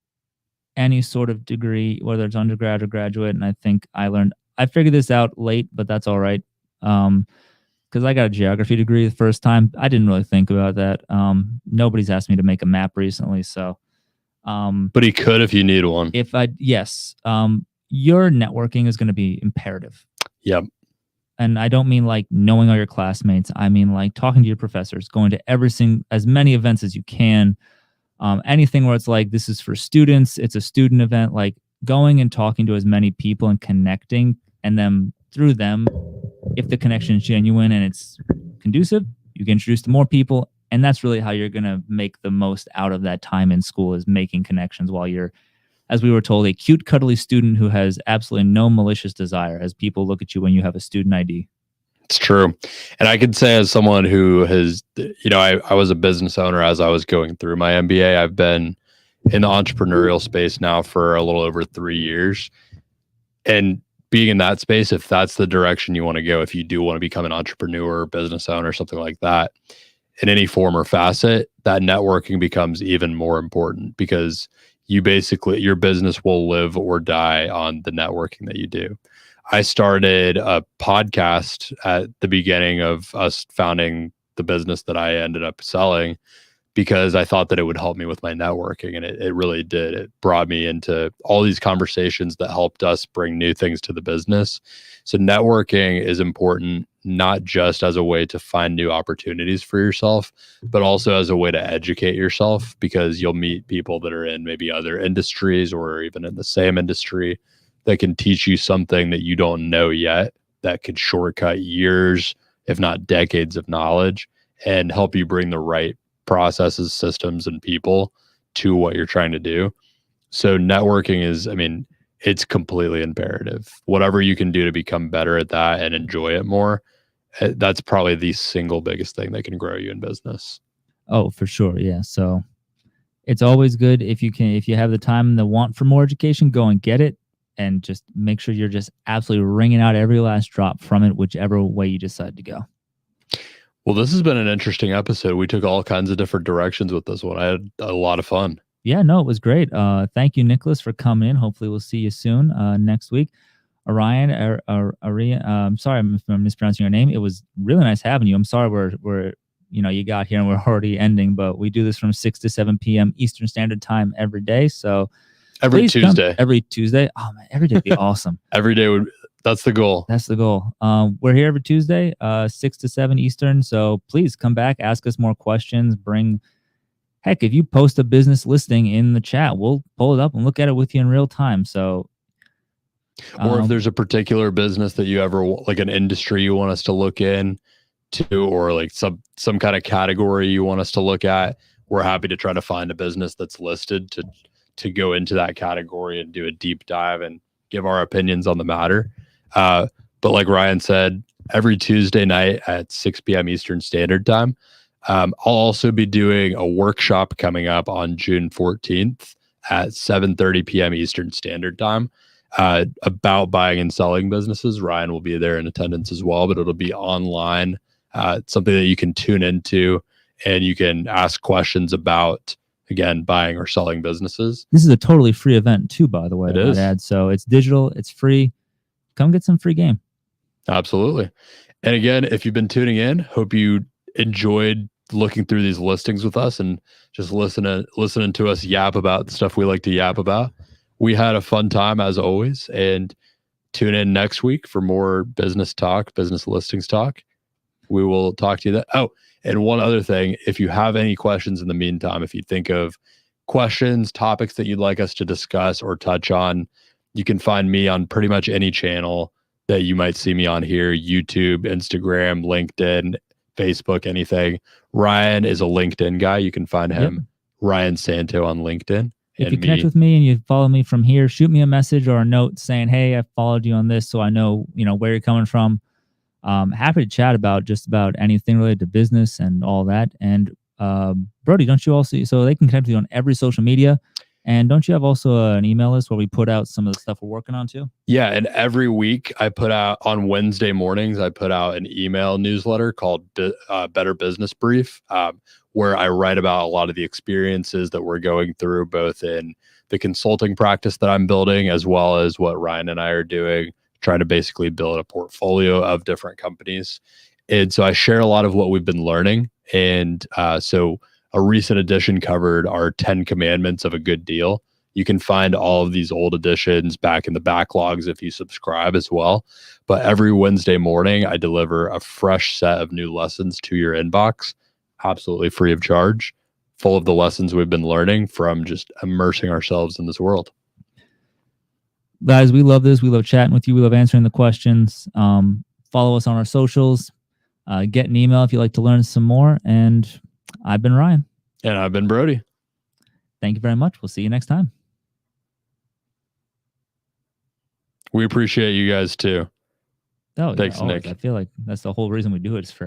any sort of degree, whether it's undergrad or graduate, and I think I figured this out late, but that's all right. Because I got a geography degree the first time. I didn't really think about that. Nobody's asked me to make a map recently, so. But he could if you need one. Yes. Your networking is going to be imperative. Yep. And I don't mean like knowing all your classmates. I mean like talking to your professors, going to as many events as you can. Anything where it's like, this is for students, it's a student event, like going and talking to as many people and connecting, and then through them, if the connection is genuine and it's conducive, you get introduced to more people. And that's really how you're going to make the most out of that time in school, is making connections while you're, as we were told, a cute, cuddly student who has absolutely no malicious desire as people look at you when you have a student ID. It's true. And I could say, as someone who has, I was a business owner as I was going through my MBA. I've been in the entrepreneurial space now for a little over 3 years. And being in that space, if that's the direction you want to go, if you do want to become an entrepreneur, business owner, something like that, in any form or facet, that networking becomes even more important, because your business will live or die on the networking that you do. I started a podcast at the beginning of us founding the business that I ended up selling, because I thought that it would help me with my networking, and it really did. It brought me into all these conversations that helped us bring new things to the business. So networking is important, not just as a way to find new opportunities for yourself, but also as a way to educate yourself, because you'll meet people that are in maybe other industries or even in the same industry that can teach you something that you don't know yet, that could shortcut years, if not decades of knowledge, and help you bring the right processes, systems, and people to what you're trying to do. So networking is, it's completely imperative. Whatever you can do to become better at that and enjoy it more, that's probably the single biggest thing that can grow you in business. Oh, for sure. Yeah. So it's always good if you have the time and the want for more education, go and get it, and just make sure you're just absolutely wringing out every last drop from it, whichever way you decide to go. Well, this has been an interesting episode. We took all kinds of different directions with this one. I had a lot of fun. Yeah, no, it was great. Thank you, Nicholas, for coming in. Hopefully we'll see you soon next week. Orion, I'm sorry if I'm mispronouncing your name. It was really nice having you. I'm sorry we're you got here and we're already ending, but we do this from 6 to 7 p.m. Eastern Standard Time every day. So every Tuesday. Every Tuesday. Oh man, every day would be awesome. Every day that's the goal. That's the goal. We're here every Tuesday, 6 to 7 Eastern. So please come back, ask us more questions. Heck, if you post a business listing in the chat, we'll pull it up and look at it with you in real time. So, or if there's a particular business that you ever, like an industry you want us to look in to, or like some kind of category you want us to look at, we're happy to try to find a business that's listed to go into that category and do a deep dive and give our opinions on the matter. But like Ryan said, every Tuesday night at 6 p.m. Eastern Standard Time, I'll also be doing a workshop coming up on June 14th at 7:30 p.m. Eastern Standard Time about buying and selling businesses. Ryan will be there in attendance as well, but it'll be online. It's something that you can tune into and you can ask questions about, again, buying or selling businesses. This is a totally free event too, by the way. It is. So it's digital, it's free. Come get some free game. Absolutely. And again, if you've been tuning in, hope you enjoyed looking through these listings with us and just listening to us yap about the stuff we like to yap about. We had a fun time as always, and tune in next week for more business talk, business listings talk. We will talk to you then. Oh, and one other thing, if you have any questions in the meantime, if you think of questions, topics that you'd like us to discuss or touch on, you can find me on pretty much any channel that you might see me on here: YouTube, Instagram, LinkedIn, Facebook, anything. Ryan is a LinkedIn guy. You can find him, Ryan Santo, on LinkedIn. If you connect with me and you follow me from here, shoot me a message or a note saying, hey, I followed you on this, so I know, where you're coming from. Happy to chat about just about anything related to business and all that. And Brody, don't you also, so they can connect with you on every social media. And don't you have also an email list where we put out some of the stuff we're working on too? Yeah. And every week I put out, on Wednesday mornings, I put out an email newsletter called Better Business Brief, where I write about a lot of the experiences that we're going through, both in the consulting practice that I'm building, as well as what Ryan and I are doing, trying to basically build a portfolio of different companies. And so I share a lot of what we've been learning. And so a recent edition covered our 10 commandments of a good deal. You can find all of these old editions back in the backlogs if you subscribe as well. But every Wednesday morning, I deliver a fresh set of new lessons to your inbox, absolutely free of charge, full of the lessons we've been learning from just immersing ourselves in this world. Guys, we love this. We love chatting with you. We love answering the questions. Follow us on our socials. Get an email if you'd like to learn some more. And I've been Ryan. And I've been Brody. Thank you very much. We'll see you next time. We appreciate you guys too. Oh, thanks, yeah, Nick. I feel like that's the whole reason we do it, is for